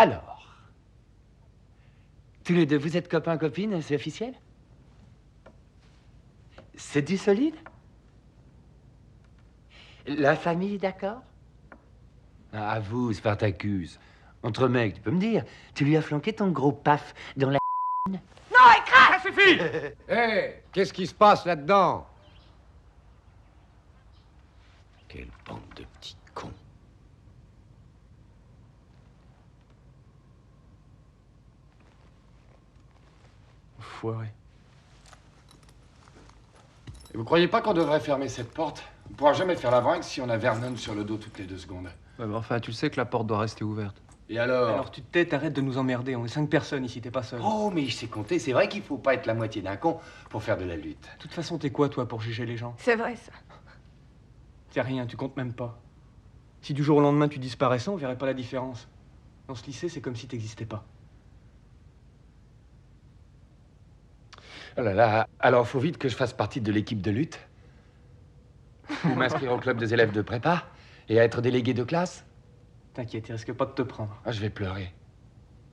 Alors, tous les deux, vous êtes copains-copines, c'est officiel? C'est du solide? La famille, d'accord? Ah, avoue, Spartacus. Entre mecs, tu peux me dire, tu lui as flanqué ton gros paf dans la... Non, écrase! Ça suffit! Hé, qu'est-ce qui se passe là-dedans? Quelle bande de petits cons. Foiré. Et vous croyez pas qu'on devrait fermer cette porte? On pourra jamais faire la vague si on a Vernon sur le dos toutes les 2 secondes. Ouais, mais enfin, tu le sais que la porte doit rester ouverte. Et alors? Alors tu te tais, t'arrêtes de nous emmerder. On est 5 personnes ici, t'es pas seul. Oh, mais je sais compter, c'est vrai qu'il faut pas être la moitié d'un con pour faire de la lutte. De toute façon, t'es quoi, toi, pour juger les gens? C'est vrai, ça. T'es rien, tu comptes même pas. Si du jour au lendemain tu disparaissais, on verrait pas la différence. Dans ce lycée, c'est comme si t'existais pas. Oh là là, alors faut vite que je fasse partie de l'équipe de lutte. Ou m'inscrire au club des élèves de prépa et à être délégué de classe. T'inquiète, il risque pas de te prendre. Ah, je vais pleurer.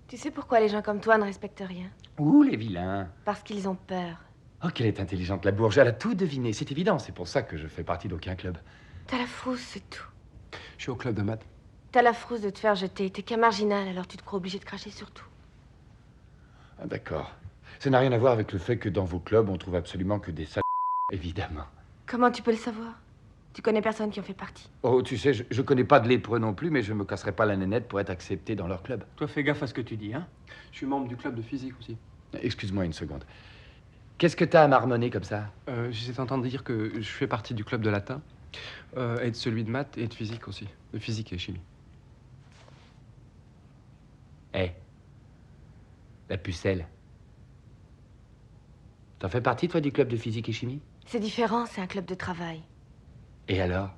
Tu sais pourquoi les gens comme toi ne respectent rien? Ouh, les vilains. Parce qu'ils ont peur. Oh, qu'elle est intelligente, la bourgeoise, elle a tout deviné, c'est évident. C'est pour ça que je fais partie d'aucun club. T'as la frousse, c'est tout. Je suis au club de maths. T'as la frousse de te faire jeter. T'es qu'un marginal, alors tu te crois obligé de cracher sur tout. Ah, d'accord. Ça n'a rien à voir avec le fait que dans vos clubs, on trouve absolument que des sales... Évidemment. Comment tu peux le savoir? Tu connais personne qui en fait partie. Oh, tu sais, je connais pas de lépreux non plus, mais je me casserai pas la nénette pour être accepté dans leur club. Toi, fais gaffe à ce que tu dis, hein. Je suis membre du club de physique aussi. Excuse-moi une seconde. Qu'est-ce que t'as à marmonner comme ça? J'étais en train de dire que je fais partie du club de latin, et de celui de maths et de physique aussi. De physique et chimie. Eh, la pucelle. T'en fais partie, toi, du club de physique et chimie? C'est différent, c'est un club de travail. Et alors?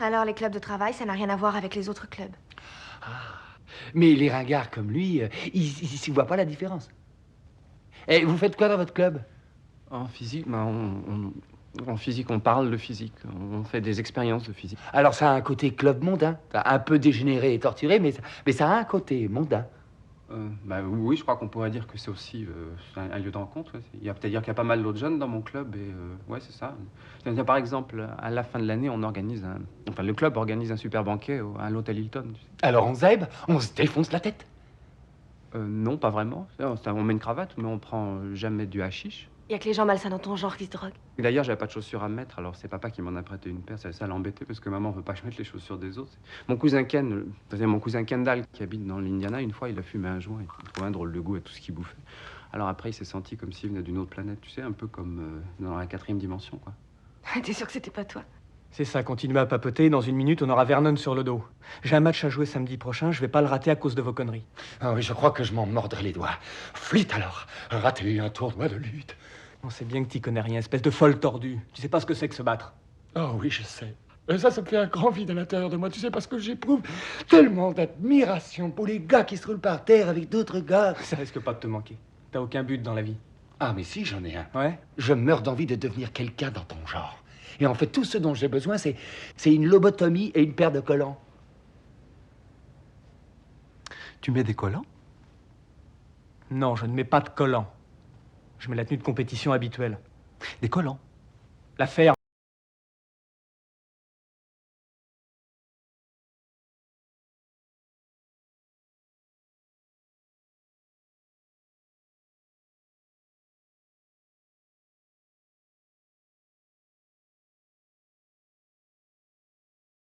Alors, les clubs de travail, ça n'a rien à voir avec les autres clubs. Mais les ringards comme lui, ils voient pas la différence. Et vous faites quoi dans votre club? En physique, en physique, on parle de physique. On fait des expériences de physique. Alors ça a un côté club mondain. Un peu dégénéré et torturé, mais ça a un côté mondain. Oui, je crois qu'on pourrait dire que c'est aussi un lieu de rencontre. Ouais. Il y a peut-être dire qu'il y a pas mal d'autres jeunes dans mon club et ouais, c'est ça. C'est-à-dire, par exemple, à la fin de l'année, le club organise un super banquet à l'hôtel Hilton. Tu sais. Alors on zèbre, on se défonce la tête. Non, pas vraiment. On met une cravate, mais on prend jamais du hashish. Il y a que les gens malsains dans ton genre qui se droguent. Et d'ailleurs, j'avais pas de chaussures à me mettre, alors c'est papa qui m'en a prêté une paire. Ça l'embêtait parce que maman veut pas que je mette les chaussures des autres. Mon cousin Kendall, qui habite dans l'Indiana, une fois, il a fumé un joint. Il trouvait un drôle de goût à tout ce qu'il bouffait. Alors après, il s'est senti comme s'il venait d'une autre planète, tu sais, un peu comme dans la 4e dimension, quoi. T'es sûr que c'était pas toi? C'est ça, continuez à papoter. Dans une minute, on aura Vernon sur le dos. J'ai un match à jouer samedi prochain, je vais pas le rater à cause de vos conneries. Ah oui, je crois que je m'en mordrai les doigts. Flûte alors, rater un tournoi de lutte. On sait bien que t'y connais rien, espèce de folle tordue. Tu sais pas ce que c'est que se battre. Oh oui, je sais. Et ça me fait un grand vide à l'intérieur de moi, tu sais, parce que j'éprouve tellement d'admiration pour les gars qui se roulent par terre avec d'autres gars. Ça risque pas de te manquer. T'as aucun but dans la vie. Ah, mais si, j'en ai un. Ouais? Je meurs d'envie de devenir quelqu'un dans ton genre. Et en fait, tout ce dont j'ai besoin, c'est une lobotomie et une paire de collants. Tu mets des collants? Non, je ne mets pas de collants. Je mets la tenue de compétition habituelle. Des collants. La ferme.